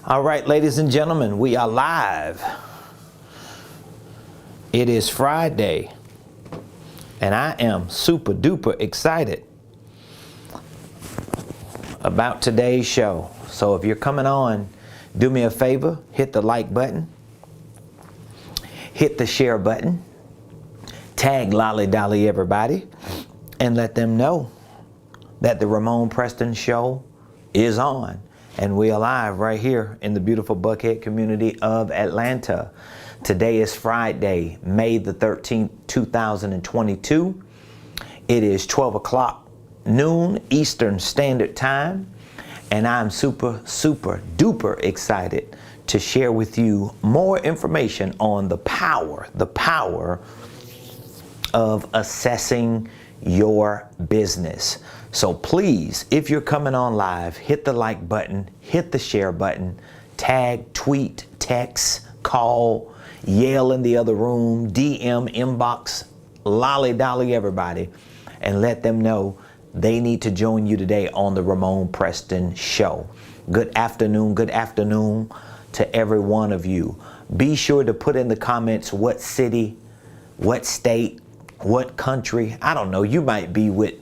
All right, ladies and gentlemen, we are live. It is Friday, and I am super duper excited about today's show. So if you're coming on, do me a favor, hit the like button, hit the share button, tag Lolly Dolly everybody, and let them know that the Ramon Preston Show is on. And we are live right here in the beautiful Buckhead community of Atlanta. Today is Friday, May the 13th, 2022. It is 12 o'clock noon Eastern Standard Time. And I'm super duper excited to share with you more information on the power of assessing your business. So please, if you're coming on live, hit the like button, hit the share button, tag, tweet, text, call, yell in the other room, DM, inbox, lolly dolly everybody, and let them know they need to join you today on the Ramon Preston Show. Good afternoon to every one of you. Be sure to put in the comments what city, what state, what country. I don't know, you might be with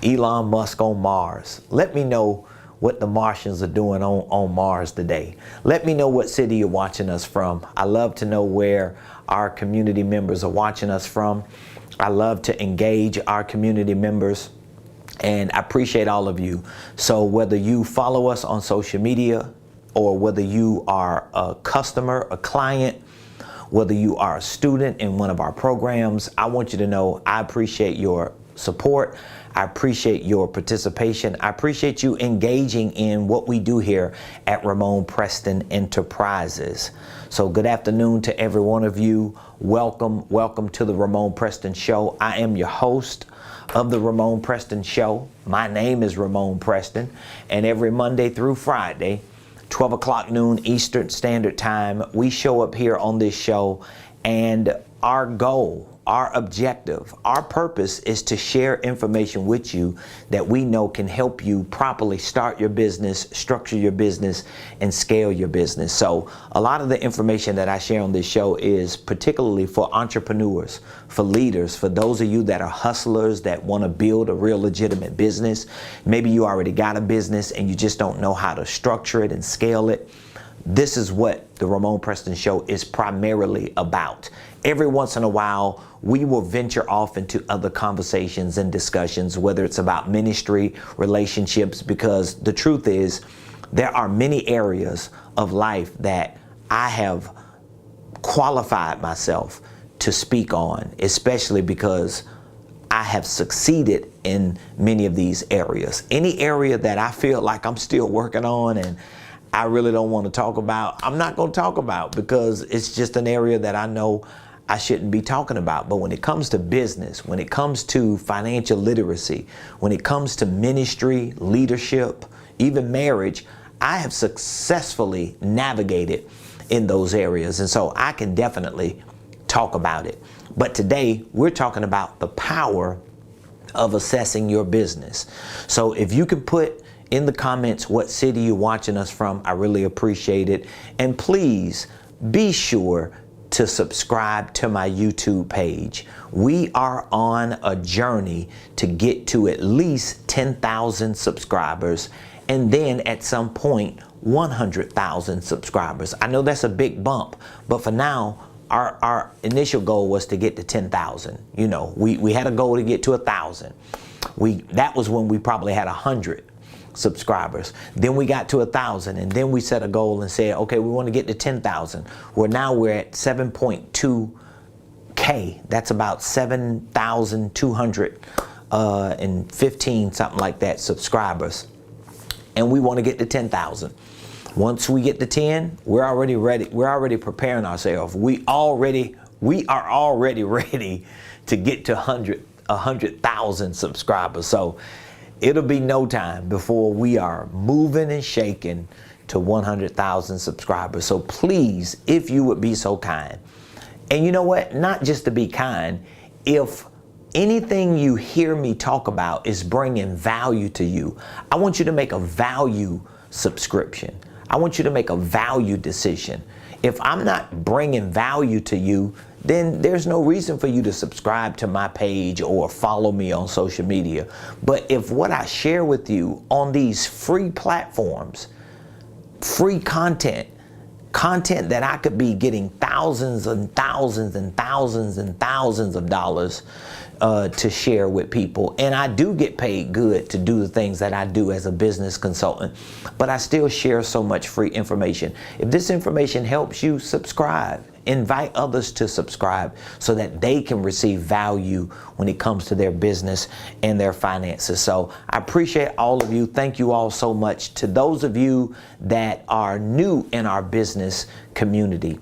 Elon Musk on Mars. Let me know what the Martians are doing on Mars today. Let me know what city you're watching us from. I love to know where our community members are watching us from. I love to engage our community members, and I appreciate all of you. So whether you follow us on social media, or whether you are a customer, a client, whether you are a student in one of our programs, I want you to know I appreciate your support. I appreciate your participation. I appreciate you engaging in what we do here at Ramon Preston Enterprises. So good afternoon to every one of you. Welcome to the Ramon Preston Show. I am your host of the Ramon Preston Show. My name is Ramon Preston, and every Monday through Friday, 12 o'clock noon Eastern Standard Time, we show up here on this show, and our goal, our objective, our purpose is to share information with you that we know can help you properly start your business, structure your business, and scale your business. So a lot of the information that I share on this show is particularly for entrepreneurs, for leaders, for those of you that are hustlers that want to build a real legitimate business. Maybe you already got a business and you just don't know how to structure it and scale it. This is what the Ramon Preston Show is primarily about. Every once in a while, we will venture off into other conversations and discussions, whether it's about ministry, relationships, because the truth is there are many areas of life that I have qualified myself to speak on, especially because I have succeeded in many of these areas. Any area that I feel like I'm still working on and I really don't want to talk about, I'm not going to talk about, because it's just an area that I know I shouldn't be talking about. But when it comes to business, when it comes to financial literacy, when it comes to ministry, leadership, even marriage, I have successfully navigated in those areas. And so I can definitely talk about it. But today we're talking about the power of assessing your business. So if you can put in the comments what city you're watching us from, I really appreciate it. And please be sure to subscribe to my YouTube page. We are on a journey to get to at least 10,000 subscribers, and then at some point 100,000 subscribers. I know that's a big bump, but for now our initial goal was to get to 10,000. You know, we had a goal to get to 1,000. That was when we probably had 100 subscribers. Then we got to 1,000, and then we set a goal and said, okay, we want to get to 10,000. Well, now we're at 7.2K. That's about 7,215, something like that, subscribers. And we want to get to 10,000. Once we get to 10, we're already ready. We're already preparing ourselves. We are already ready to get to 100,000 subscribers. So it'll be no time before we are moving and shaking to 100,000 subscribers. So please, if you would be so kind, and you know what, not just to be kind, if anything you hear me talk about is bringing value to you, I want you to make a value subscription. I want you to make a value decision. If I'm not bringing value to you, then there's no reason for you to subscribe to my page or follow me on social media. But if what I share with you on these free platforms, free content that I could be getting thousands and thousands and thousands and thousands of dollars to share with people. And I do get paid good to do the things that I do as a business consultant, but I still share so much free information. If this information helps you, subscribe. Invite others to subscribe so that they can receive value when it comes to their business and their finances. So I appreciate all of you. Thank you all so much. To those of you that are new in our business community,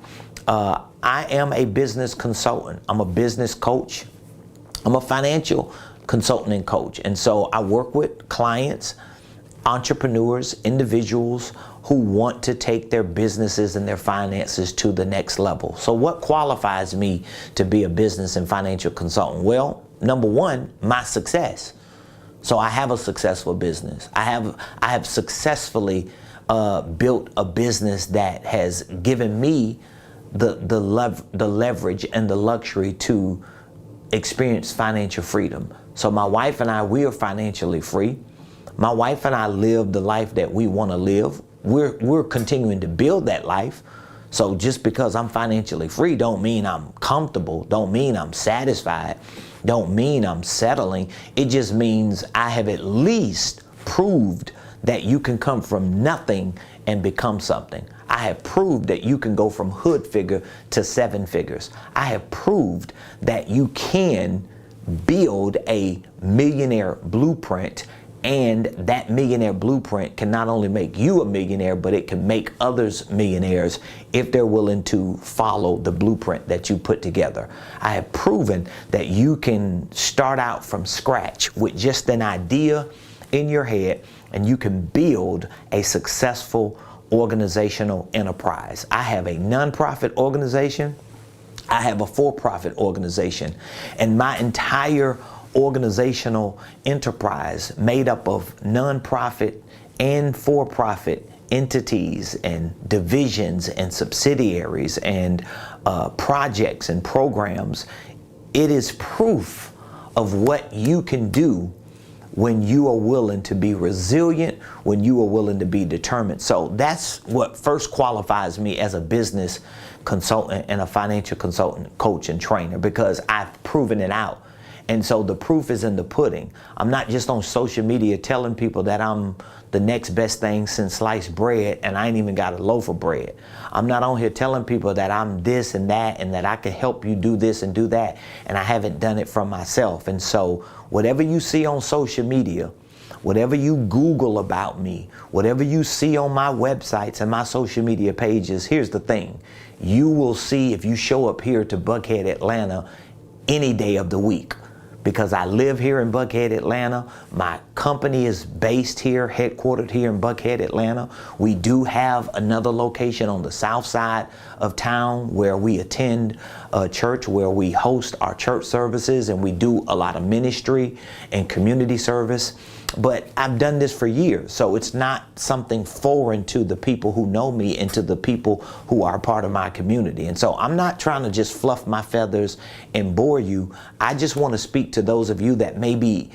I am a business consultant. I'm a business coach. I'm a financial consultant and coach. And so I work with clients, entrepreneurs, individuals who want to take their businesses and their finances to the next level. So what qualifies me to be a business and financial consultant? Well, number one, my success. So I have a successful business. I have successfully built a business that has given me the leverage and the luxury to experience financial freedom. So my wife and I, we are financially free. My wife and I live the life that we want to live. We're continuing to build that life. So just because I'm financially free don't mean I'm comfortable, don't mean I'm satisfied, don't mean I'm settling. It just means I have at least proved that you can come from nothing and become something. I have proved that you can go from hood figure to seven figures. I have proved that you can build a millionaire blueprint, and that millionaire blueprint can not only make you a millionaire, but it can make others millionaires if they're willing to follow the blueprint that you put together. I have proven that you can start out from scratch with just an idea in your head, and you can build a successful organizational enterprise. I have a nonprofit organization. I have a for-profit organization, and my entire organizational enterprise made up of nonprofit and for-profit entities and divisions and subsidiaries and projects and programs. It is proof of what you can do when you are willing to be resilient, when you are willing to be determined. So that's what first qualifies me as a business consultant and a financial consultant, coach, and trainer, because I've proven it out. And so the proof is in the pudding. I'm not just on social media telling people that I'm the next best thing since sliced bread and I ain't even got a loaf of bread. I'm not on here telling people that I'm this and that I can help you do this and do that, and I haven't done it from myself. And so whatever you see on social media, whatever you Google about me, whatever you see on my websites and my social media pages, here's the thing. You will see if you show up here to Buckhead, Atlanta, any day of the week. Because I live here in Buckhead, Atlanta. My company is based here, headquartered here in Buckhead, Atlanta. We do have another location on the south side of town where we attend a church, where we host our church services, and we do a lot of ministry and community service. But I've done this for years, so it's not something foreign to the people who know me and to the people who are part of my community. And so I'm not trying to just fluff my feathers and bore you. I just want to speak to those of you that may be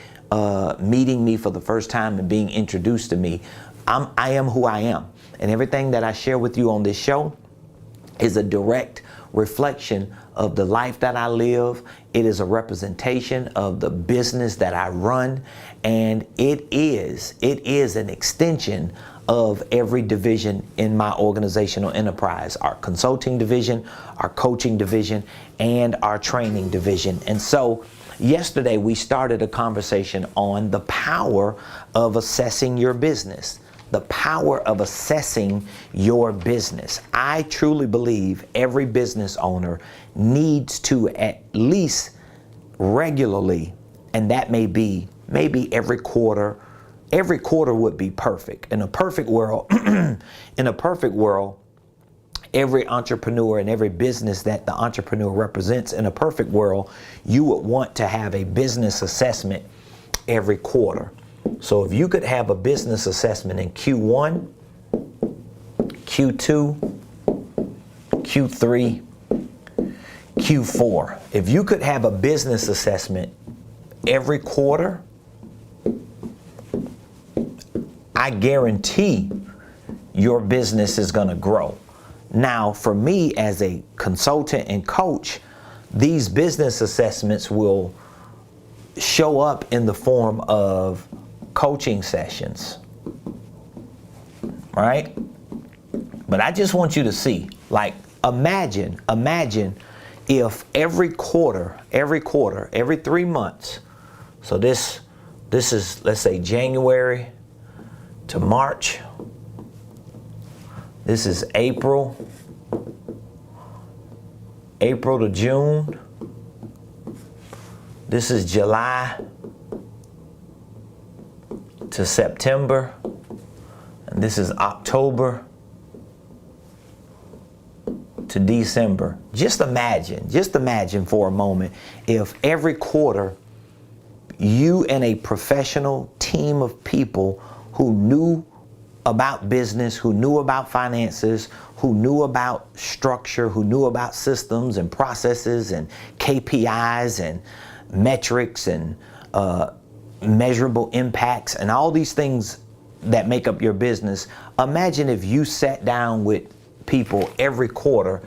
meeting me for the first time and being introduced to me. I am who I am, and everything that I share with you on this show is a direct reflection of the life that I live. It is a representation of the business that I run, and it is an extension of every division in my organizational enterprise, our consulting division, our coaching division, and our training division. And so yesterday we started a conversation on the power of assessing your business. The power of assessing your business. I truly believe every business owner needs to at least regularly, and that may be maybe every quarter. Every quarter would be perfect. In a perfect world, every entrepreneur and every business that the entrepreneur represents, in a perfect world, you would want to have a business assessment every quarter. So if you could have a business assessment in Q1, Q2, Q3, Q4. If you could have a business assessment every quarter, I guarantee your business is going to grow. Now, for me as a consultant and coach, these business assessments will show up in the form of coaching sessions, right? But I just want you to see, like, imagine if every quarter, every 3 months, so this is, let's say, January to March, this is April to June, this is July to September, and this is October to December. Just imagine for a moment if every quarter you and a professional team of people who knew about business, who knew about finances, who knew about structure, who knew about systems and processes and KPIs and metrics and measurable impacts and all these things that make up your business. Imagine if you sat down with people every quarter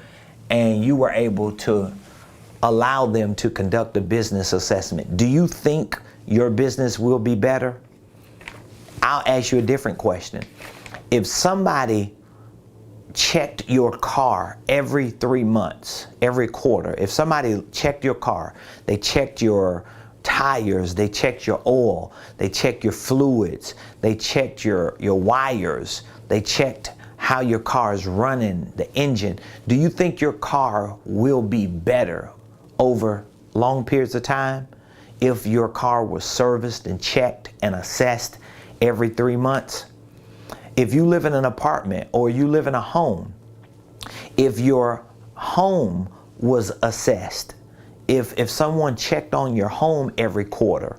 and you were able to allow them to conduct a business assessment. Do you think your business will be better? I'll ask you a different question. If somebody checked your car every 3 months, every quarter, if somebody checked your car, they checked your tires, they checked your oil, they checked your fluids, they checked your wires, they checked how your car is running, the engine, do you think your car will be better over long periods of time if your car was serviced and checked and assessed every 3 months? If you live in an apartment or you live in a home, if your home was assessed, if someone checked on your home every quarter,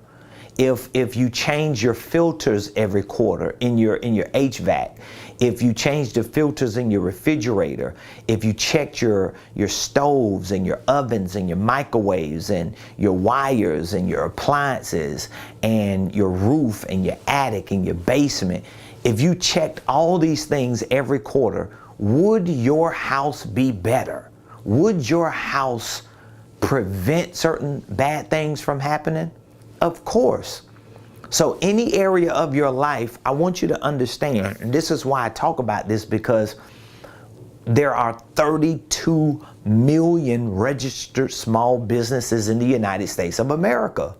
if you change your filters every quarter in your HVAC, if you change the filters in your refrigerator, if you checked your stoves and your ovens and your microwaves and your wires and your appliances and your roof and your attic and your basement, if you checked all these things every quarter, would your house be better? Would your house prevent certain bad things from happening? Of course. So any area of your life, I want you to understand, and this is why I talk about this, because there are 32 million registered small businesses in the United States of America.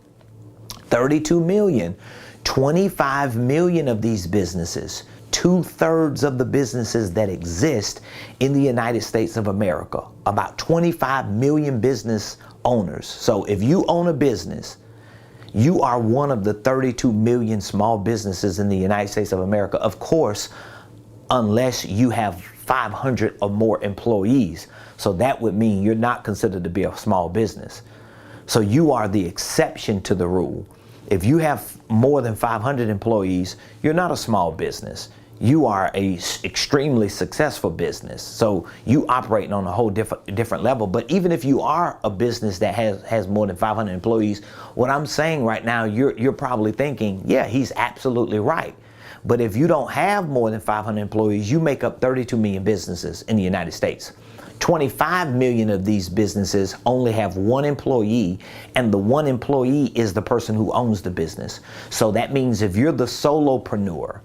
32 million. 25 million of these businesses, 2/3 of the businesses that exist in the United States of America, about 25 million business owners. So if you own a business, you are one of the 32 million small businesses in the United States of America. Of course, unless you have 500 or more employees. So that would mean you're not considered to be a small business. So you are the exception to the rule. If you have more than 500 employees, you're not a small business. You are a extremely successful business. So you operating on a whole different level. But even if you are a business that has more than 500 employees, what I'm saying right now, you're probably thinking, yeah, he's absolutely right. But if you don't have more than 500 employees, you make up 32 million businesses in the United States. 25 million of these businesses only have one employee, and the one employee is the person who owns the business. So that means if you're the solopreneur,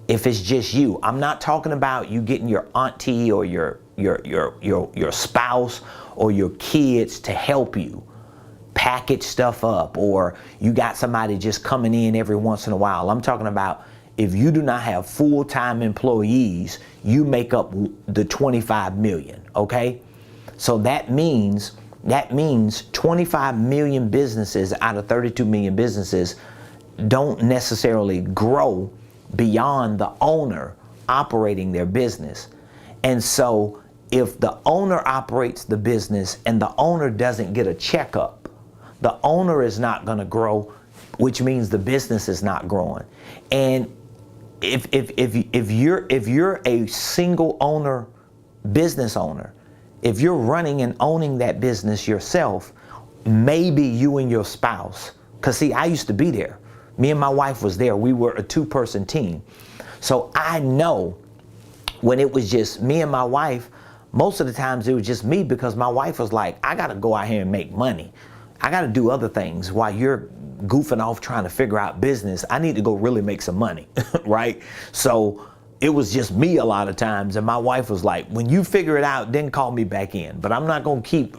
if it's just you, I'm not talking about you getting your auntie or your spouse or your kids to help you package stuff up, or you got somebody just coming in every once in a while. I'm talking about if you do not have full-time employees, you make up the 25 million, okay? So that means 25 million businesses out of 32 million businesses don't necessarily grow beyond the owner operating their business. And so if the owner operates the business and the owner doesn't get a checkup, the owner is not going to grow, which means the business is not growing. And if you're a single owner business owner, if you're running and owning that business yourself, maybe you and your spouse, because see, I used to be there. Me and my wife was there. We were a two-person team. So I know when it was just me and my wife, most of the times it was just me, because my wife was like, I got to go out here and make money. I got to do other things while you're goofing off trying to figure out business. I need to go really make some money, right? So it was just me a lot of times. And my wife was like, when you figure it out, then call me back in. But I'm not going to keep,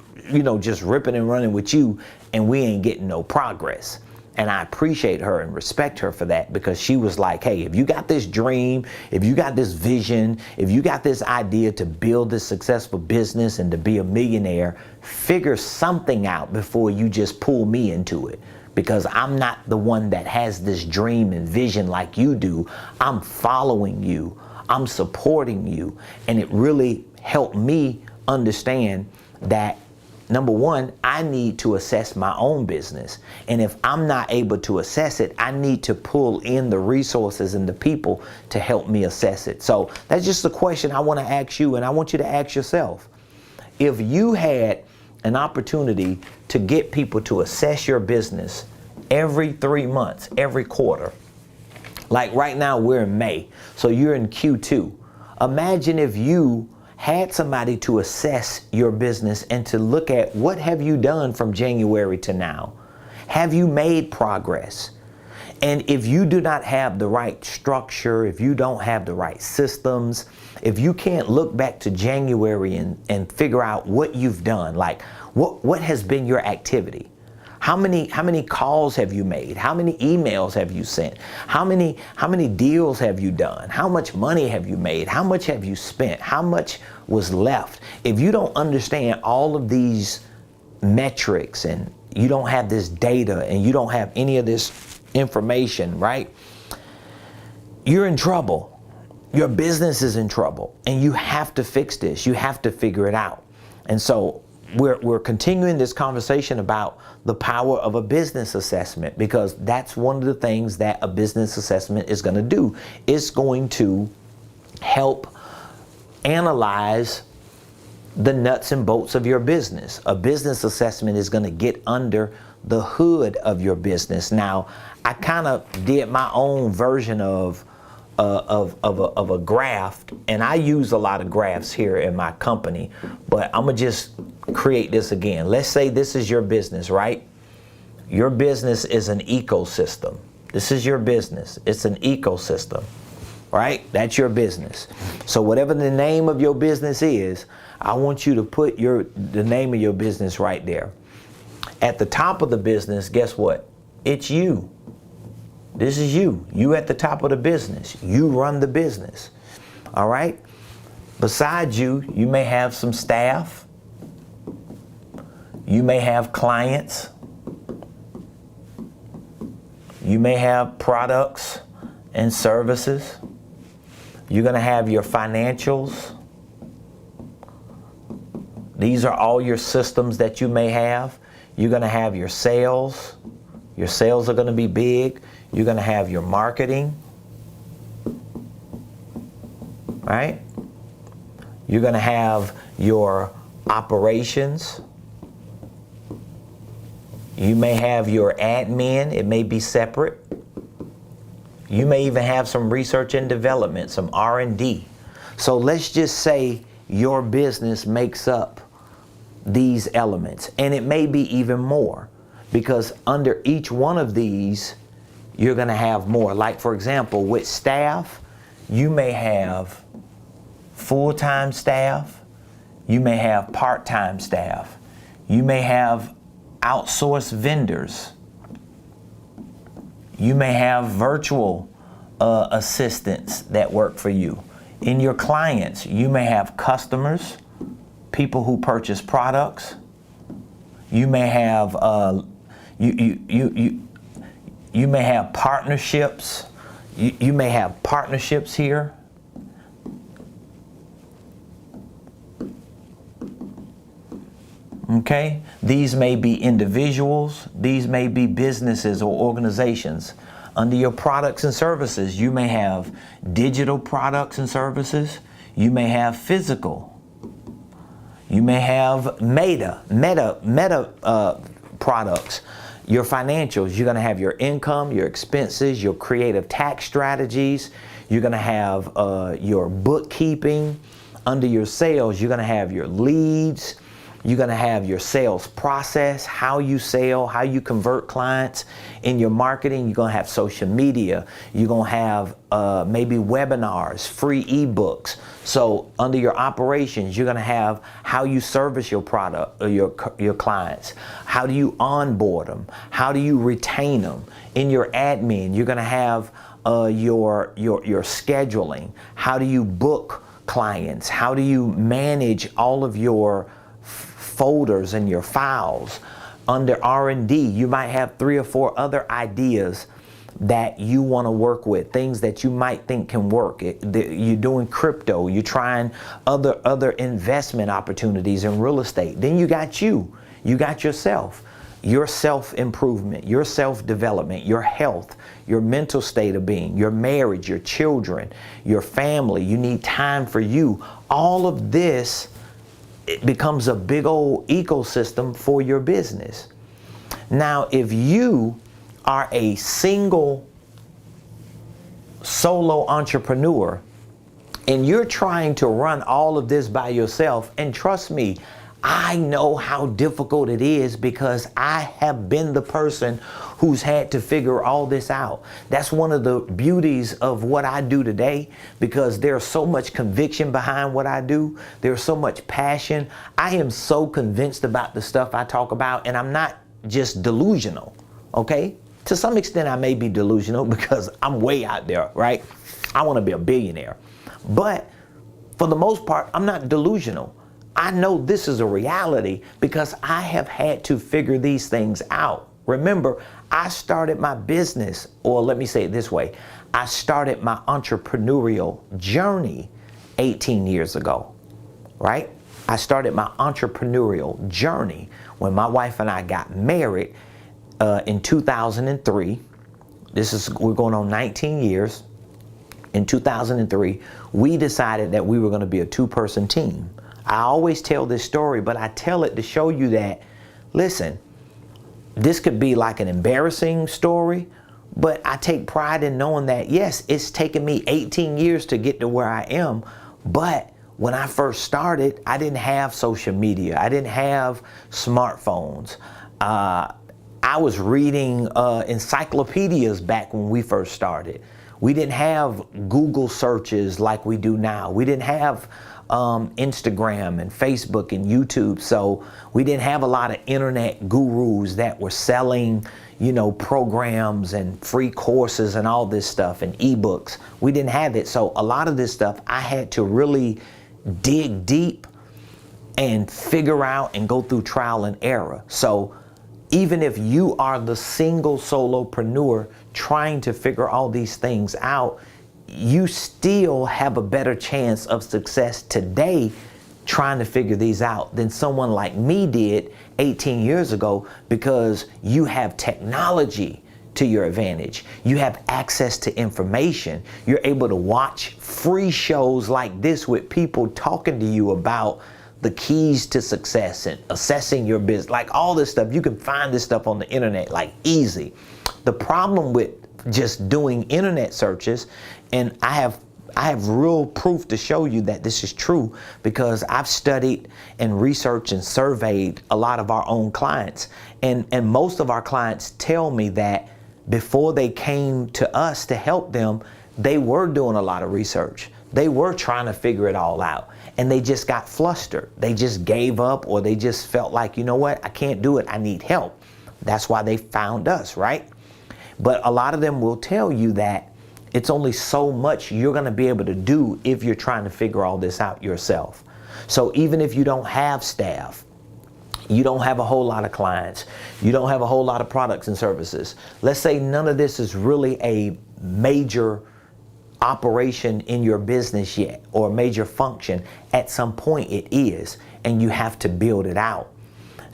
just ripping and running with you and we ain't getting no progress. And I appreciate her and respect her for that, because she was like, hey, if you got this dream, if you got this vision, if you got this idea to build this successful business and to be a millionaire, figure something out before you just pull me into it. Because I'm not the one that has this dream and vision like you do. I'm following you. I'm supporting you. And it really helped me understand that, number one, I need to assess my own business. And if I'm not able to assess it, I need to pull in the resources and the people to help me assess it. So that's just a question I want to ask you, and I want you to ask yourself. If you had an opportunity to get people to assess your business every 3 months, every quarter, like right now we're in May, so you're in Q2. Imagine if you had somebody to assess your business and to look at what have you done from January to now. Have you made progress? And if you do not have the right structure, if you don't have the right systems, if you can't look back to January and figure out what you've done, like what has been your activity? How many calls have you made? How many emails have you sent? How many deals have you done? How much money have you made? How much have you spent? How much was left? If you don't understand all of these metrics and you don't have this data and you don't have any of this information, right? You're in trouble. Your business is in trouble, and you have to fix this. You have to figure it out. And so we're continuing this conversation about the power of a business assessment, because that's one of the things that a business assessment is going to do. It's going to help analyze the nuts and bolts of your business. A business assessment is going to get under the hood of your business. Now, I kind of did my own version of a graph, and I use a lot of graphs here in my company, but I'm gonna just create this again. Let's say this is your business, right? Your business is an ecosystem. This is your business. It's an ecosystem, right? That's your business. So whatever the name of your business is, I want you to put the name of your business right there. At the top of the business, guess what? It's you. This is you. You at the top of the business. You run the business. All right? Besides you, you may have some staff. You may have clients. You may have products and services. You're going to have your financials. These are all your systems that you may have. You're going to have your sales. Your sales are going to be big. You're going to have your marketing, right? You're going to have your operations. You may have your admin. It may be separate. You may even have some research and development, some R&D. So let's just say your business makes up these elements, and it may be even more, because under each one of these, you're going to have more. Like, for example, with staff, you may have full-time staff. You may have part-time staff. You may have outsourced vendors. You may have virtual assistants that work for you. In your clients, you may have customers, people who purchase products. You may have you may have partnerships. You may have partnerships here. Okay? These may be individuals. These may be businesses or organizations. Under your products and services, you may have digital products and services. You may have physical. You may have meta products. Your financials, you're going to have your income, your expenses, your creative tax strategies. You're going to have your bookkeeping. Under your sales, you're going to have your leads. You're going to have your sales process, how you sell, how you convert clients. In your marketing, you're going to have social media. You're going to have maybe webinars, free ebooks. So under your operations, you're going to have how you service your product or your clients. How do you onboard them? How do you retain them? In your admin, you're going to have your scheduling. How do you book clients? How do you manage all of your folders and your files? Under R&D, you might have 3 or 4 other ideas that you want to work with, things that you might think can work. You're doing crypto, you're trying other investment opportunities in real estate. Then you got yourself, your self-improvement, your self-development, your health, your mental state of being, your marriage, your children, your family. You need time for you. All of this, it becomes a big old ecosystem for your business. Now, if you are a single solo entrepreneur and you're trying to run all of this by yourself, and trust me, I know how difficult it is because I have been the person who's had to figure all this out. That's one of the beauties of what I do today, because there's so much conviction behind what I do. There's so much passion. I am so convinced about the stuff I talk about, and I'm not just delusional, okay? To some extent, I may be delusional because I'm way out there, right? I want to be a billionaire. But for the most part, I'm not delusional. I know this is a reality because I have had to figure these things out. Remember, I started my business, or let me say it this way, I started my entrepreneurial journey 18 years ago, right? I started my entrepreneurial journey when my wife and I got married in 2003. We're going on 19 years. In 2003, we decided that we were going to be a 2-person team. I always tell this story, but I tell it to show you that, listen, this could be like an embarrassing story, but I take pride in knowing that, yes, it's taken me 18 years to get to where I am, but when I first started, I didn't have social media. I didn't have smartphones. I was reading encyclopedias back when we first started. We didn't have Google searches like we do now. We didn't have Instagram and Facebook and YouTube. So we didn't have a lot of internet gurus that were selling, programs and free courses and all this stuff and ebooks. We didn't have it. So a lot of this stuff I had to really dig deep and figure out and go through trial and error. So even if you are the single solopreneur trying to figure all these things out, you still have a better chance of success today trying to figure these out than someone like me did 18 years ago, because you have technology to your advantage. You have access to information. You're able to watch free shows like this with people talking to you about the keys to success and assessing your business, like all this stuff. You can find this stuff on the internet like easy. The problem with just doing internet searches, and I have real proof to show you that this is true, because I've studied and researched and surveyed a lot of our own clients, and most of our clients tell me that before they came to us to help them, they were doing a lot of research. They were trying to figure it all out, and they just got flustered. They just gave up, or they just felt like, you know what, I can't do it, I need help. That's why they found us, right? But a lot of them will tell you that it's only so much you're going to be able to do if you're trying to figure all this out yourself. So even if you don't have staff, you don't have a whole lot of clients, you don't have a whole lot of products and services, let's say none of this is really a major operation in your business yet, or a major function, at some point it is, and you have to build it out.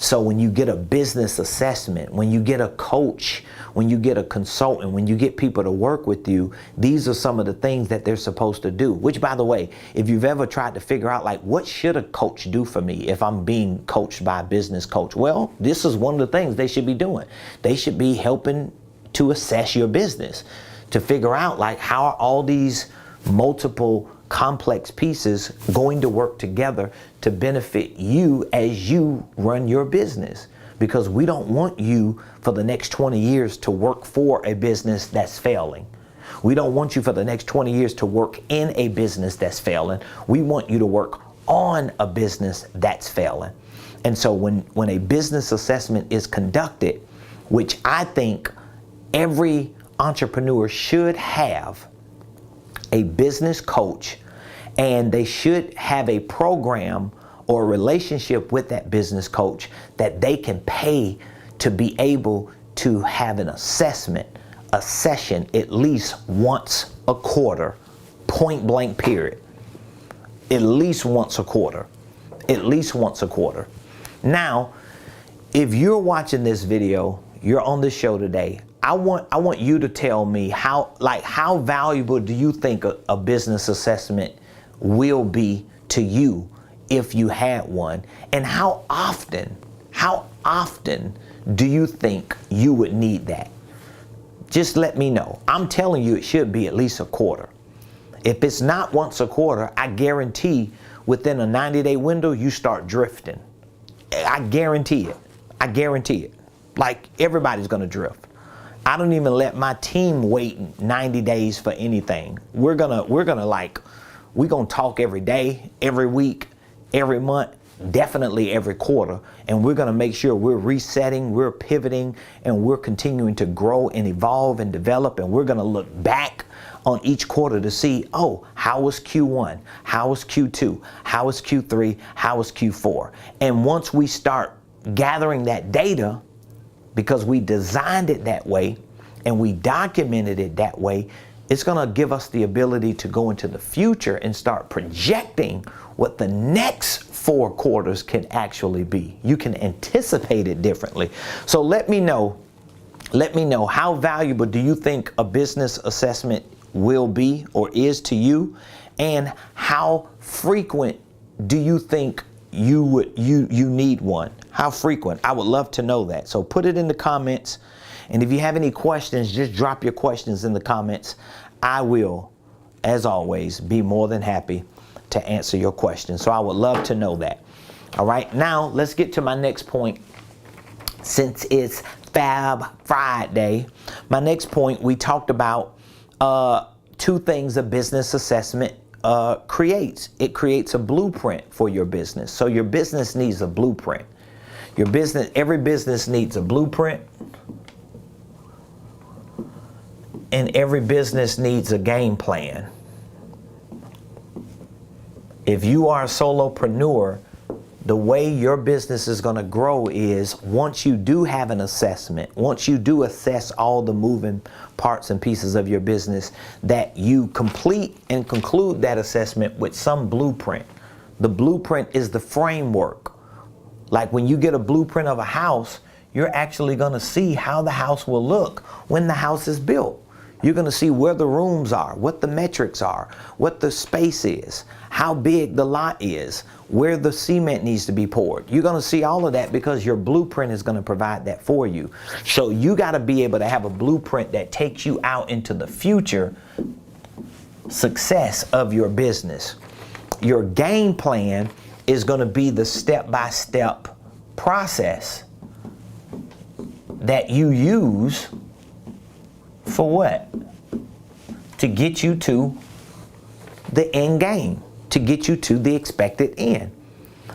So when you get a business assessment, when you get a coach, when you get a consultant, when you get people to work with you, these are some of the things that they're supposed to do. Which, by the way, if you've ever tried to figure out, like, what should a coach do for me if I'm being coached by a business coach? Well, this is one of the things they should be doing. They should be helping to assess your business, to figure out, like, how are all these multiple complex pieces going to work together to benefit you as you run your business. Because we don't want you for the next 20 years to work for a business that's failing. We don't want you for the next 20 years to work in a business that's failing. We want you to work on a business that's failing. And so when a business assessment is conducted, which I think every entrepreneur should have a business coach, and they should have a program or a relationship with that business coach that they can pay to be able to have an assessment, a session at least once a quarter, point blank period. At least once a quarter. At least once a quarter. Now, if you're watching this video, you're on this show today, I want you to tell me how valuable do you think a business assessment will be to you if you had one, and how often do you think you would need that? Just let me know. I'm telling you, it should be at least a quarter. If it's not once a quarter, I guarantee within a 90-day window, you start drifting. I guarantee it. I guarantee it. Like, everybody's gonna drift. I don't even let my team wait 90 days for anything. We're gonna talk every day, every week, every month, definitely every quarter. And we're gonna make sure we're resetting, we're pivoting, and we're continuing to grow and evolve and develop. And we're gonna look back on each quarter to see, oh, how was Q1? How was Q2? How was Q3? How was Q4? And once we start gathering that data, because we designed it that way and we documented it that way, it's gonna give us the ability to go into the future and start projecting what the next 4 quarters can actually be. You can anticipate it differently. So let me know how valuable do you think a business assessment will be or is to you, and how frequent do you think you need one? How frequent? I would love to know that. So put it in the comments. And if you have any questions, just drop your questions in the comments. I will, as always, be more than happy to answer your questions. So I would love to know that. All right, now let's get to my next point. Since it's Fab Friday, my next point, we talked about 2 things a business assessment creates. It creates a blueprint for your business. So your business needs a blueprint. Every business needs a blueprint, and every business needs a game plan. If you are a solopreneur, the way your business is going to grow is once you do have an assessment, once you do assess all the moving parts and pieces of your business, that you complete and conclude that assessment with some blueprint. The blueprint is the framework. Like when you get a blueprint of a house, you're actually going to see how the house will look when the house is built. You're going to see where the rooms are, what the metrics are, what the space is, how big the lot is, where the cement needs to be poured. You're going to see all of that because your blueprint is going to provide that for you. So you got to be able to have a blueprint that takes you out into the future success of your business. Your game plan is going to be the step-by-step process that you use for what? To get you to the end game, to get you to the expected end.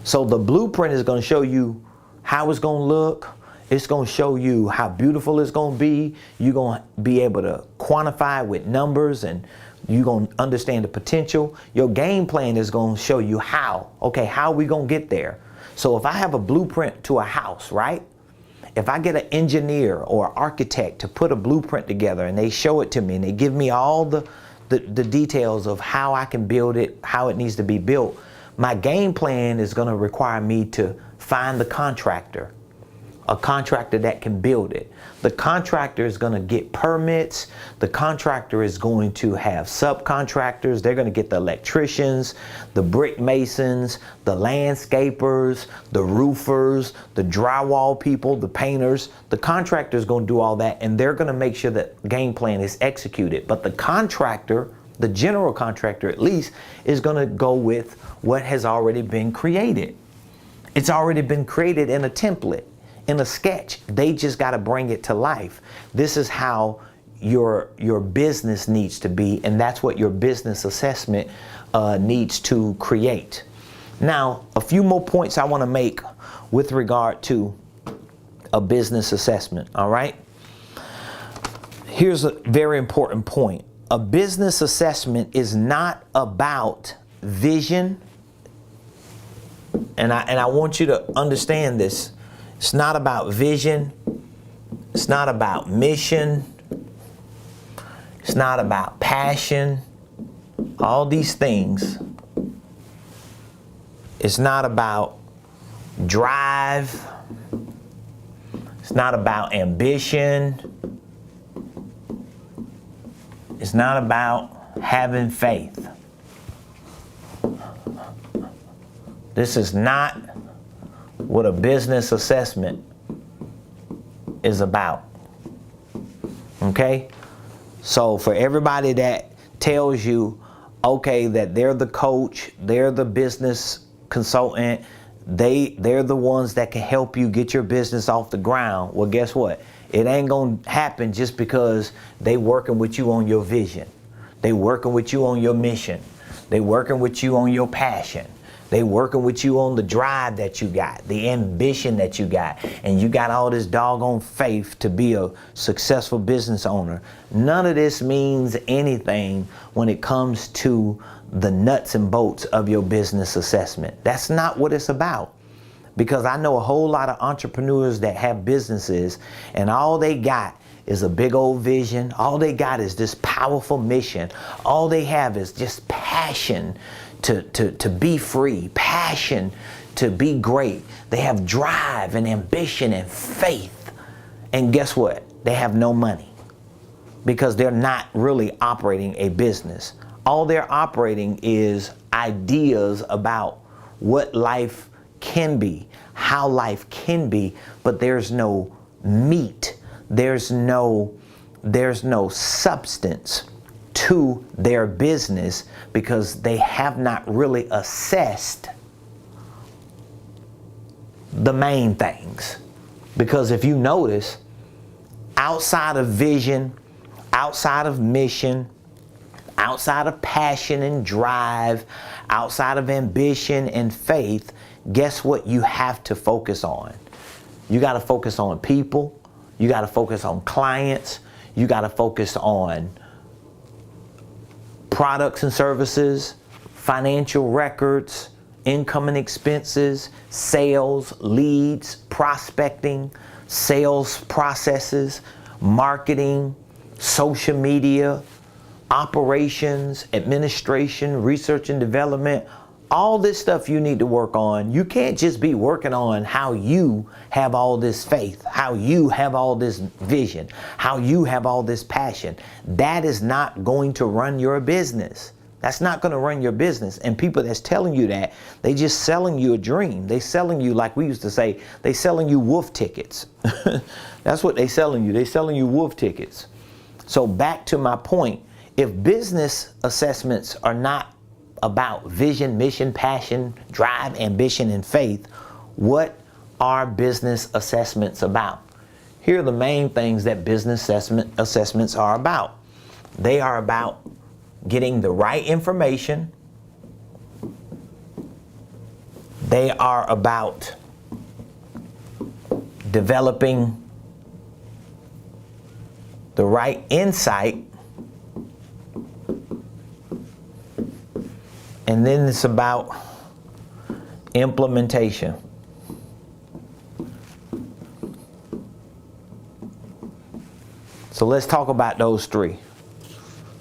So the blueprint is going to show you how it's going to look. It's going to show you how beautiful it's going to be. You're going to be able to quantify with numbers, and you're going to understand the potential. Your game plan is going to show you how. Okay, how are we going to get there? So if I have a blueprint to a house, right? If I get an engineer or architect to put a blueprint together and they show it to me and they give me all the details of how I can build it, how it needs to be built, My game plan is going to require me to find the contractor, a contractor that can build it. The contractor is going to get permits. The contractor is going to have subcontractors. They're going to get the electricians, the brick masons, the landscapers, the roofers, the drywall people, the painters. The contractor is going to do all that, and they're going to make sure that game plan is executed. But the contractor, the general contractor at least, is going to go with what has already been created. It's already been created in a template, in a sketch. They just got to bring it to life. This is how your business needs to be, and that's what your business assessment needs to create. Now, a few more points I want to make with regard to a business assessment, all right? Here's a very important point. A business assessment is not about vision, and I want you to understand this. It's not about vision. It's not about mission. It's not about passion. All these things. It's not about drive. It's not about ambition. It's not about having faith. This is not what a business assessment is about. Okay? So for everybody that tells you, okay, that they're the coach, they're the business consultant, they're the ones that can help you get your business off the ground. Well, guess what? It ain't gonna happen just because they working with you on your vision. They working with you on your mission. They working with you on your passion. They working with you on the drive that you got, the ambition that you got, and you got all this doggone faith to be a successful business owner. None of this means anything when it comes to the nuts and bolts of your business assessment. That's not what it's about. Because I know a whole lot of entrepreneurs that have businesses, and all they got is a big old vision. All they got is this powerful mission. All they have is just passion to be free, passion to be great. They have drive and ambition and faith. And guess what? They have no money because they're not really operating a business. All they're operating is ideas about what life can be, how life can be, but there's no meat. There's no substance to their business because they have not really assessed the main things. Because if you notice, outside of vision, outside of mission, outside of passion and drive, outside of ambition and faith, guess what you have to focus on? You got to focus on people. You got to focus on clients. You got to focus on products and services, financial records, income and expenses, sales, leads, prospecting, sales processes, marketing, social media, operations, administration, research and development. All this stuff you need to work on. You can't just be working on how you have all this faith, how you have all this vision, how you have all this passion. That is not going to run your business. That's not going to run your business. And people that's telling you that, they just selling you a dream. They selling you, like we used to say, they selling you wolf tickets. That's what they selling you. They selling you wolf tickets. So back to my point, if business assessments are not about vision, mission, passion, drive, ambition, and faith, what are business assessments about? Here are the main things that business assessments are about. They are about getting the right information. They are about developing the right insight. And then it's about implementation. So let's talk about those three.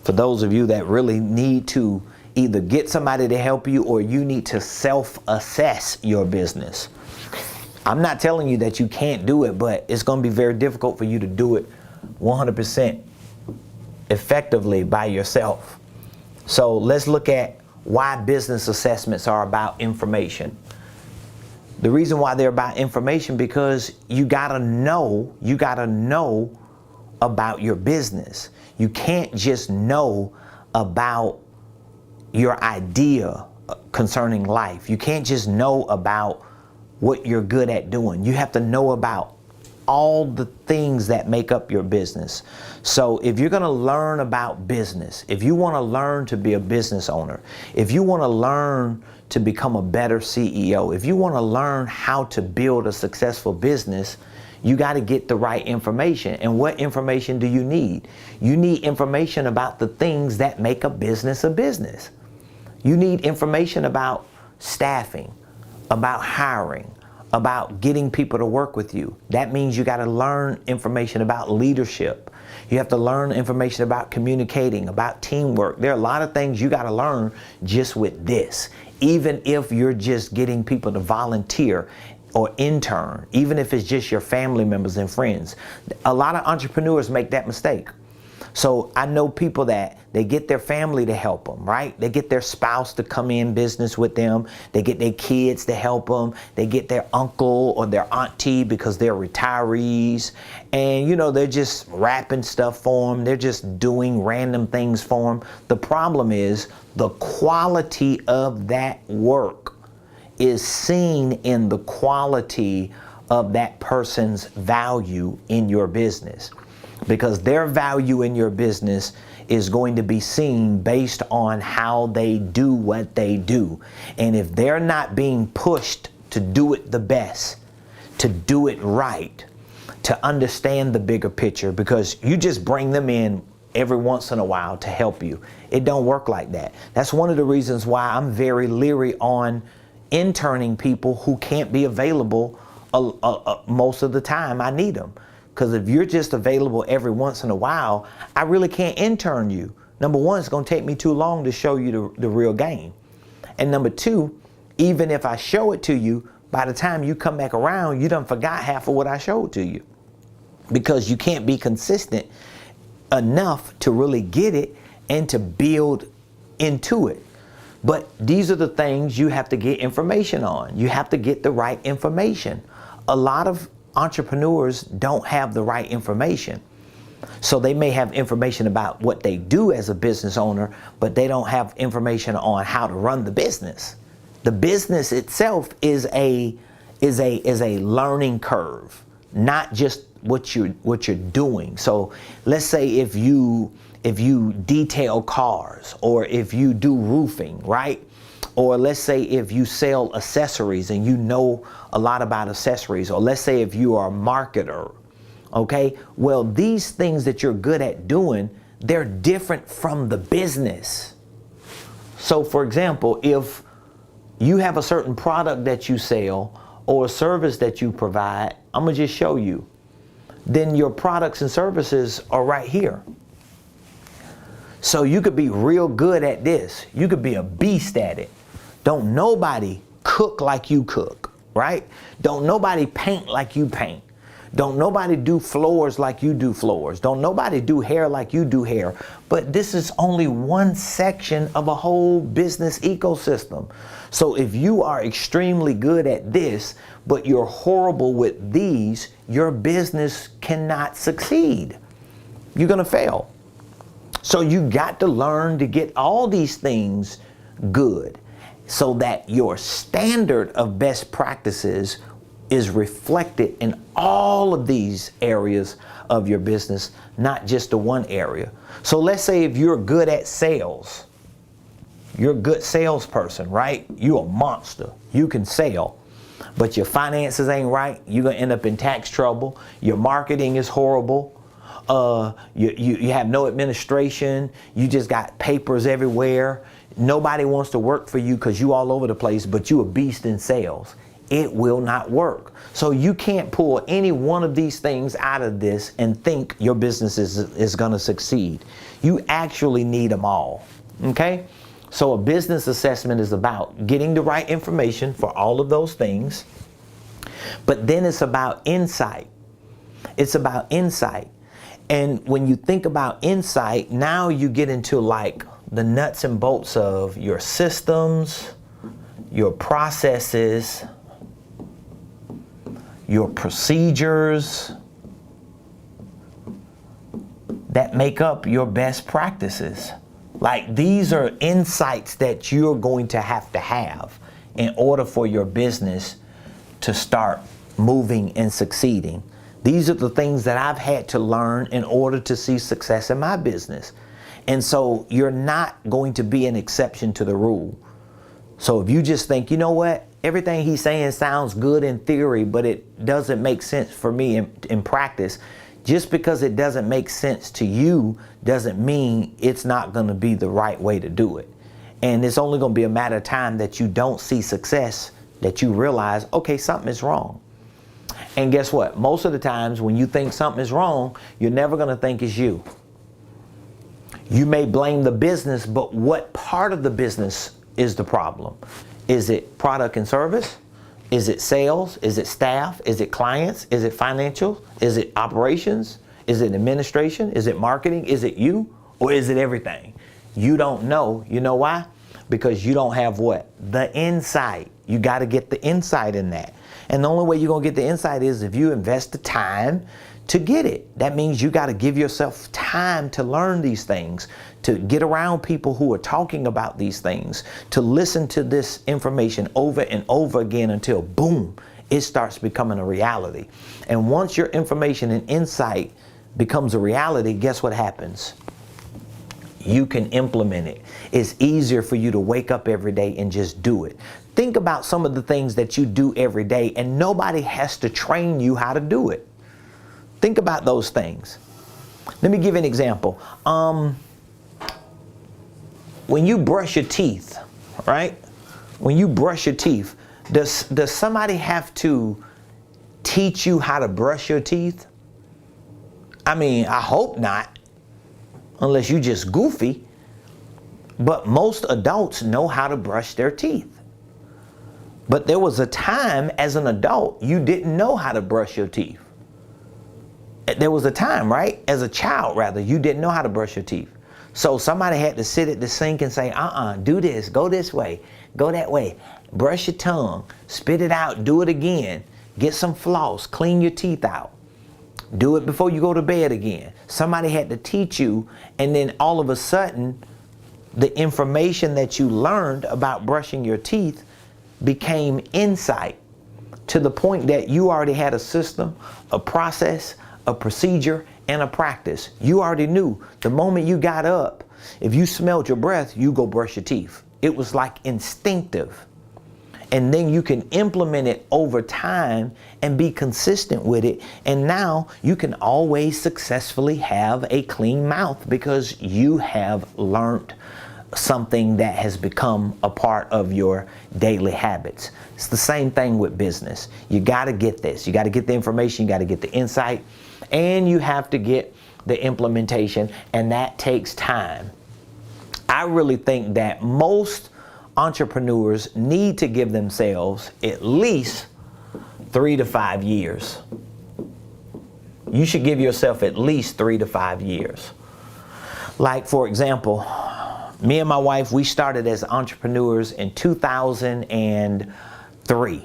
For those of you that really need to either get somebody to help you, or you need to self-assess your business. I'm not telling you that you can't do it, but it's going to be very difficult for you to do it 100% effectively by yourself. So let's look at why business assessments are about information. The reason why they're about information, because you gotta know about your business. You can't just know about your idea concerning life. You can't just know about what you're good at doing. You have to know about all the things that make up your business. So if you're gonna learn about business, if you wanna learn to be a business owner, if you wanna learn to become a better CEO, if you wanna learn how to build a successful business, you gotta get the right information. And what information do you need? You need information about the things that make a business a business. You need information about staffing, about hiring, about getting people to work with you. That means you got to learn information about leadership. You have to learn information about communicating, about teamwork. There are a lot of things you got to learn just with this. Even if you're just getting people to volunteer or intern, even if it's just your family members and friends. A lot of entrepreneurs make that mistake. So I know people that they get their family to help them, right? They get their spouse to come in business with them. They get their kids to help them. They get their uncle or their auntie because they're retirees. And, you know, they're just wrapping stuff for them. They're just doing random things for them. The problem is the quality of that work is seen in the quality of that person's value in your business. Because their value in your business is going to be seen based on how they do what they do. And if they're not being pushed to do it the best, to do it right, to understand the bigger picture, because you just bring them in every once in a while to help you. It don't work like that. That's one of the reasons why I'm very leery on interning people who can't be available most of the time I need them. Because if you're just available every once in a while, I really can't intern you. Number one, it's going to take me too long to show you the real game. And number two, even if I show it to you, by the time you come back around, you done forgot half of what I showed to you. Because you can't be consistent enough to really get it and to build into it. But these are the things you have to get information on. You have to get the right information. A lot of entrepreneurs don't have the right information. So they may have information about what they do as a business owner, but they don't have information on how to run the business. The business itself is a learning curve, not just what you're doing. So let's say if you detail cars, or if you do roofing, right? Or let's say if you sell accessories and you know a lot about accessories, or let's say if you are a marketer, okay? Well, these things that you're good at doing, they're different from the business. So for example, if you have a certain product that you sell or a service that you provide, I'm gonna just show you. Then your products and services are right here. So you could be real good at this. You could be a beast at it. Don't nobody cook like you cook, right? Don't nobody paint like you paint. Don't nobody do floors like you do floors. Don't nobody do hair like you do hair. But this is only one section of a whole business ecosystem. So if you are extremely good at this, but you're horrible with these, your business cannot succeed. You're gonna fail. So you got to learn to get all these things good, so that your standard of best practices is reflected in all of these areas of your business, not just the one area. So let's say if you're good at sales, you're a good salesperson, right? You're a monster. You can sell, but your finances ain't right. You're gonna end up in tax trouble. Your marketing is horrible. You have no administration. You just got papers everywhere. Nobody wants to work for you because you all over the place, but you a beast in sales. It will not work. So you can't pull any one of these things out of this and think your business is going to succeed. You actually need them all. Okay? So a business assessment is about getting the right information for all of those things. But then it's about insight. It's about insight. And when you think about insight, now you get into like the nuts and bolts of your systems, your processes, your procedures that make up your best practices. Like these are insights that you're going to have in order for your business to start moving and succeeding. These are the things that I've had to learn in order to see success in my business. And so you're not going to be an exception to the rule. So if you just think, you know what, everything he's saying sounds good in theory, but it doesn't make sense for me in practice, just because it doesn't make sense to you doesn't mean it's not going to be the right way to do it. And it's only going to be a matter of time that you don't see success, that you realize, okay, something is wrong. And guess what? Most of the times when you think something is wrong, you're never going to think it's you. You may blame the business, but what part of the business is the problem? Is it product and service? Is it sales? Is it staff? Is it clients? Is it financial? Is it operations? Is it administration? Is it marketing? Is it you? Or is it everything? You don't know. You know why? Because you don't have what? The insight. You got to get the insight in that. And the only way you're going to get the insight is if you invest the time to get it. That means you got to give yourself time to learn these things, to get around people who are talking about these things, to listen to this information over and over again until boom, it starts becoming a reality. And once your information and insight becomes a reality, guess what happens? You can implement it. It's easier for you to wake up every day and just do it. Think about some of the things that you do every day and nobody has to train you how to do it. Think about those things. Let me give you an example. When you brush your teeth, right? When you brush your teeth, does somebody have to teach you how to brush your teeth? I mean, I hope not, unless you just goofy. But most adults know how to brush their teeth. But there was a time as an adult you didn't know how to brush your teeth. There was a time, right? As a child, rather, you didn't know how to brush your teeth. So somebody had to sit at the sink and say, do this, go this way, go that way. Brush your tongue, spit it out, do it again. Get some floss, clean your teeth out. Do it before you go to bed again. Somebody had to teach you, and then all of a sudden, the information that you learned about brushing your teeth became insight to the point that you already had a system, a process, a procedure, and a practice. You already knew the moment you got up, if you smelled your breath, you go brush your teeth. It was like instinctive. And then you can implement it over time and be consistent with it. And now you can always successfully have a clean mouth because you have learned something that has become a part of your daily habits. It's the same thing with business. You got to get this. You got to get the information. You got to get the insight. And you have to get the implementation. And that takes time. I really think that most entrepreneurs need to give themselves at least 3 to 5 years. You should give yourself at least 3 to 5 years. Like, for example, me and my wife, we started as entrepreneurs in 2003.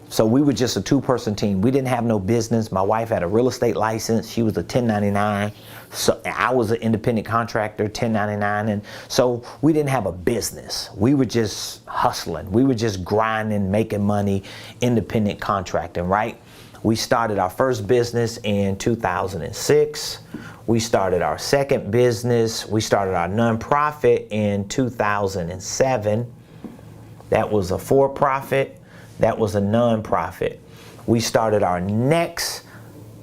So we were just a two-person team. We didn't have no business. My wife had a real estate license. She was a 1099. So I was an independent contractor, 1099. And so we didn't have a business. We were just hustling. We were just grinding, making money, independent contracting, right? We started our first business in 2006. We started our second business. We started our nonprofit in 2007. That was a for-profit. That was a nonprofit. We started our next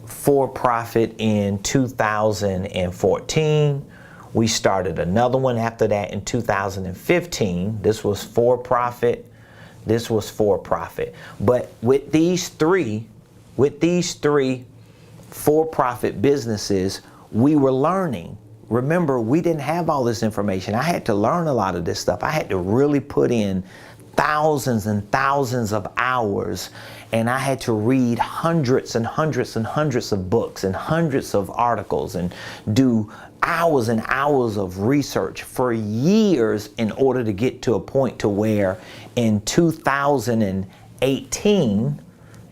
for-profit in 2014. We started another one after that in 2015. This was for-profit. This was for-profit. But with these three for-profit businesses, we were learning. remember, we didn't have all this information. I had to learn a lot of this stuff. I had to really put in thousands and thousands of hours, and I had to read hundreds and hundreds and hundreds of books and hundreds of articles and do hours and hours of research for years in order to get to a point to where in 2018,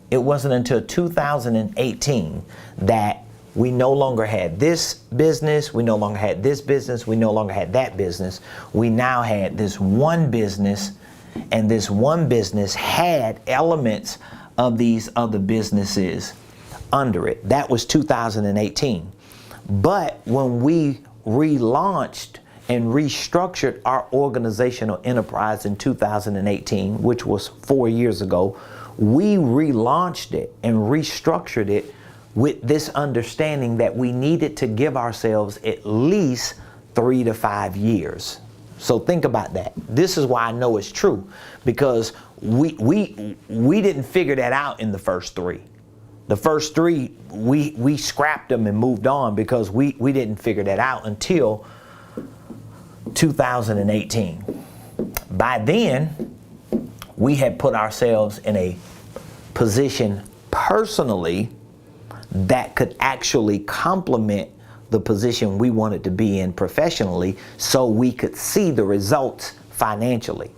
it wasn't until 2018 that we no longer had this business, we no longer had this business, we no longer had that business. We now had this one business, and this one business had elements of these other businesses under it. That was 2018. But when we relaunched and restructured our organizational enterprise in 2018, which was 4 years ago, we relaunched it and restructured it with this understanding that we needed to give ourselves at least 3 to 5 years. So think about that. This is why I know it's true, because we didn't figure that out in the first 3. The first 3, we scrapped them and moved on because we didn't figure that out until 2018. By then, we had put ourselves in a position personally that could actually complement the position we wanted to be in professionally, so we could see the results financially.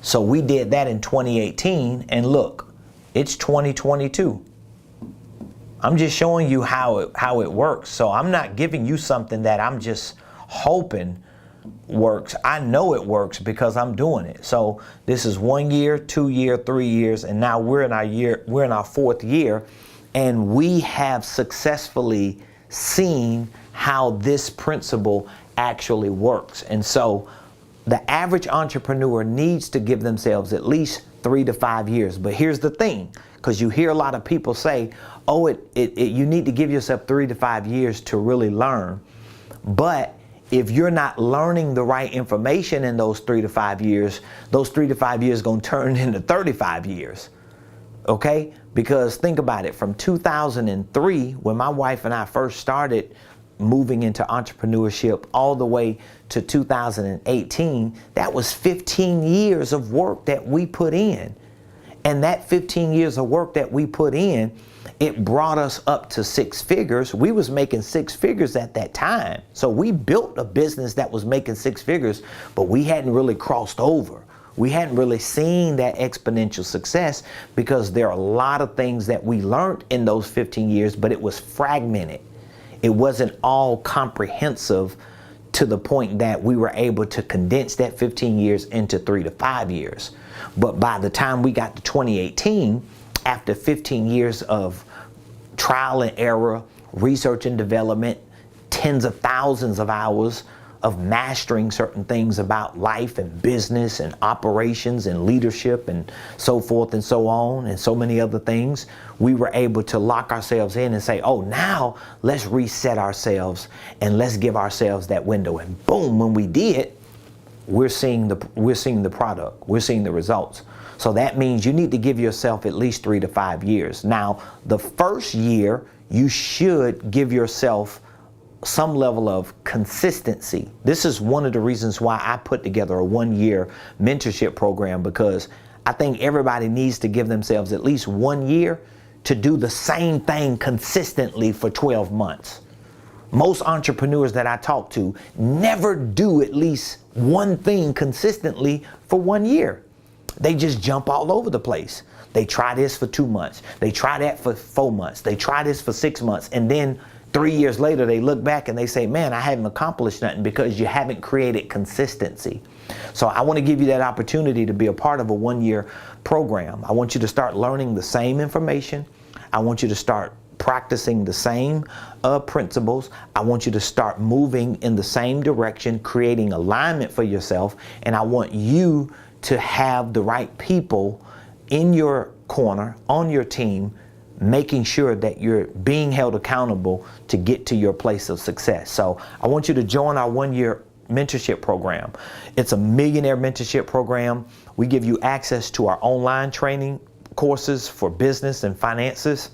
So we did that in 2018, and look, it's 2022. I'm just showing you how it works. So I'm not giving you something that I'm just hoping works. I know it works because I'm doing it. So this is 1 year, 2 year, 3 years, and now we're in our 4th year, and we have successfully seen how this principle actually works. And so the average entrepreneur needs to give themselves at least 3 to 5 years. But here's the thing, because you hear a lot of people say, oh, you need to give yourself 3 to 5 years to really learn. But if you're not learning the right information in those 3 to 5 years, those 3 to 5 years going to turn into 35 years. Okay? Because think about it, from 2003, when my wife and I first started moving into entrepreneurship, all the way to 2018, that was 15 years of work that we put in. And that 15 years of work that we put in, it brought us up to 6 figures. We was making 6 figures at that time. So we built a business that was making 6 figures, but we hadn't really crossed over. We hadn't really seen that exponential success because there are a lot of things that we learned in those 15 years, but it was fragmented. It wasn't all comprehensive to the point that we were able to condense that 15 years into 3 to 5 years. But by the time we got to 2018, after 15 years of trial and error, research and development, tens of thousands of hours of mastering certain things about life and business and operations and leadership and so forth and so on and so many other things, we were able to lock ourselves in and say, oh, now let's reset ourselves and let's give ourselves that window. And boom, when we did, we're seeing the product, we're seeing the results. So that means you need to give yourself at least 3 to 5 years. Now, the first year, you should give yourself some level of consistency. This is one of the reasons why I put together a 1-year mentorship program, because I think everybody needs to give themselves at least 1 year to do the same thing consistently for 12 months. Most entrepreneurs that I talk to never do at least one thing consistently for 1 year. They just jump all over the place. They try this for 2 months. They try that for 4 months. They try this for 6 months. And then 3 years later, they look back and they say, man, I haven't accomplished nothing because you haven't created consistency. So I want to give you that opportunity to be a part of a 1-year program. I want you to start learning the same information. I want you to start practicing the same principles. I want you to start moving in the same direction, creating alignment for yourself. And I want you to have the right people in your corner, on your team, making sure that you're being held accountable to get to your place of success. So I want you to join our 1-year mentorship program. It's a Millionaire Mentorship program. We give you access to our online training courses for business and finances.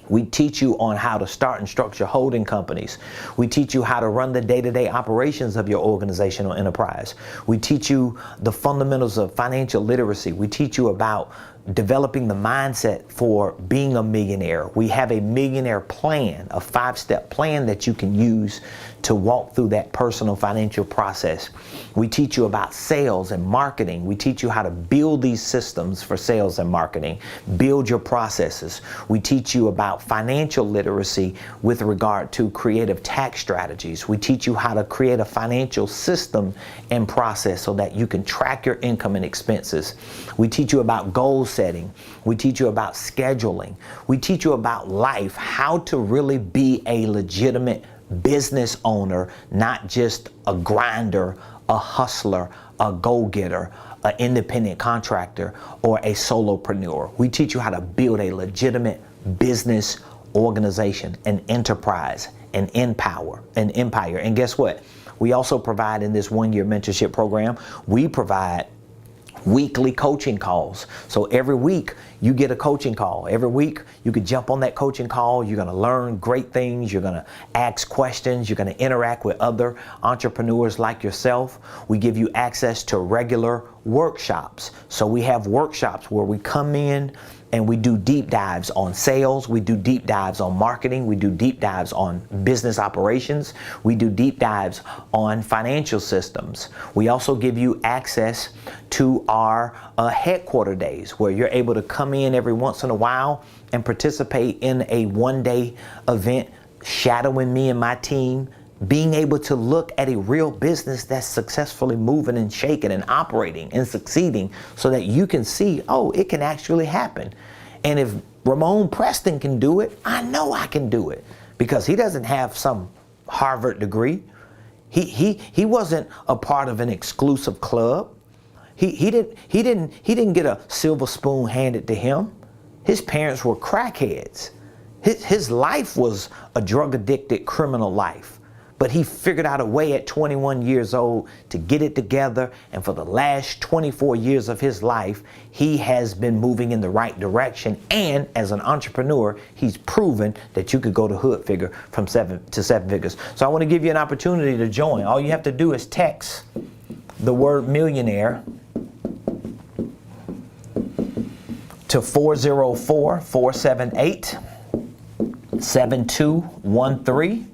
We teach you on how to start and structure holding companies. We teach you how to run the day-to-day operations of your organizational enterprise. We teach you the fundamentals of financial literacy. We teach you about developing the mindset for being a millionaire. We have a millionaire plan, a 5-step plan that you can use to walk through that personal financial process. We teach you about sales and marketing. We teach you how to build these systems for sales and marketing, build your processes. We teach you about financial literacy with regard to creative tax strategies. We teach you how to create a financial system and process so that you can track your income and expenses. We teach you about goal setting. We teach you about scheduling. We teach you about life, how to really be a legitimate business owner, not just a grinder, a hustler, a go-getter, an independent contractor, or a solopreneur. We teach you how to build a legitimate business organization, an enterprise, an empire. And guess what? We also provide in this one-year mentorship program, we provide weekly coaching calls. So every week you get a coaching call. Every week you could jump on that coaching call. You're going to learn great things. You're going to ask questions. You're going to interact with other entrepreneurs like yourself. We give you access to regular workshops. So we have workshops where we come in and we do deep dives on sales. We do deep dives on marketing. We do deep dives on business operations. We do deep dives on financial systems. We also give you access to our Headquarter Days, where you're able to come in every once in a while and participate in a one-day event, shadowing me and my team, being able to look at a real business that's successfully moving and shaking and operating and succeeding so that you can see, oh, it can actually happen. And if Ramon Preston can do it, I know I can do it, because he doesn't have some Harvard degree. He wasn't a part of an exclusive club. He didn't get a silver spoon handed to him. His parents were crackheads. His life was a drug-addicted criminal life. But he figured out a way at 21 years old to get it together. And for the last 24 years of his life, he has been moving in the right direction. And as an entrepreneur, he's proven that you could go to hood figure from 7 to 7 figures. So I want to give you an opportunity to join. All you have to do is text the word millionaire to 404-478-7213.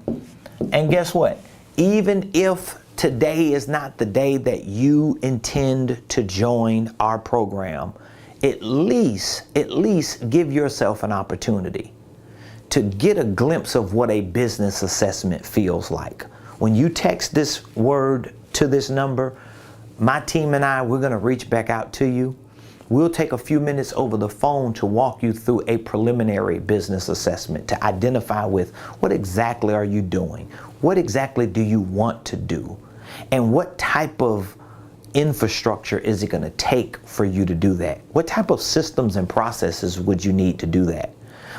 And guess what? Even if today is not the day that you intend to join our program, at least give yourself an opportunity to get a glimpse of what a business assessment feels like. When you text this word to this number, my team and I, we're going to reach back out to you. We'll take a few minutes over the phone to walk you through a preliminary business assessment to identify with what exactly are you doing? What exactly do you want to do? And what type of infrastructure is it going to take for you to do that? What type of systems and processes would you need to do that?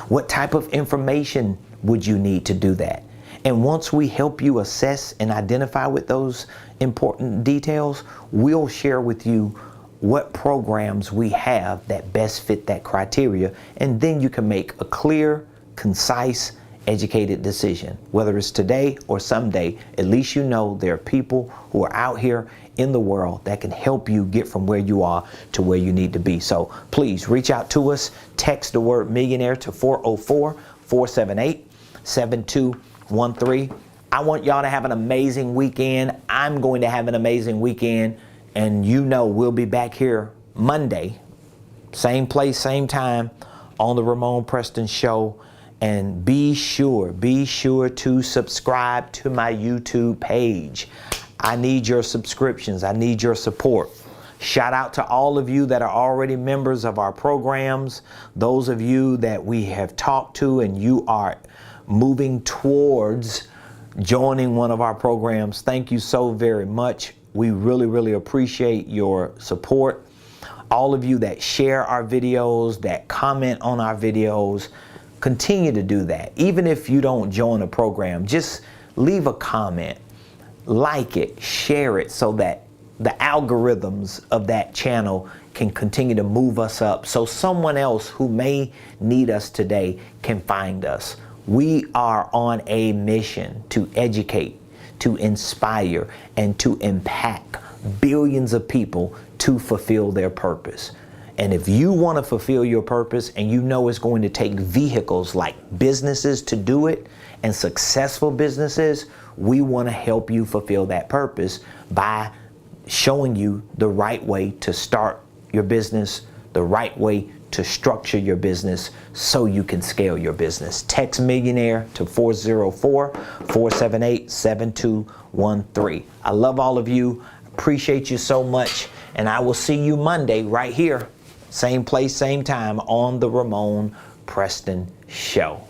What type of information would you need to do that? And once we help you assess and identify with those important details, we'll share with you what programs we have that best fit that criteria, and then you can make a clear, concise, educated decision. Whether it's today or someday, at least you know there are people who are out here in the world that can help you get from where you are to where you need to be. So please reach out to us. Text the word millionaire to 404-478-7213. I want y'all to have an amazing weekend. I'm going to have an amazing weekend. And you know we'll be back here Monday, same place, same time, on the Ramon Preston Show. And be sure to subscribe to my YouTube page. I need your subscriptions. I need your support. Shout out to all of you that are already members of our programs. Those of you that we have talked to and you are moving towards joining one of our programs. Thank you so very much. We really appreciate your support. All of you that share our videos, that comment on our videos, continue to do that. Even if you don't join a program, just leave a comment, like it, share it, so that the algorithms of that channel can continue to move us up so someone else who may need us today can find us. We are on a mission to educate, to inspire, and to impact billions of people to fulfill their purpose. And if you want to fulfill your purpose and you know it's going to take vehicles like businesses to do it and successful businesses, we want to help you fulfill that purpose by showing you the right way to start your business, the right way to structure your business so you can scale your business. Text Millionaire to 404-478-7213. I love all of you. Appreciate you so much. And I will see you Monday right here. Same place, same time on the Ramon Preston Show.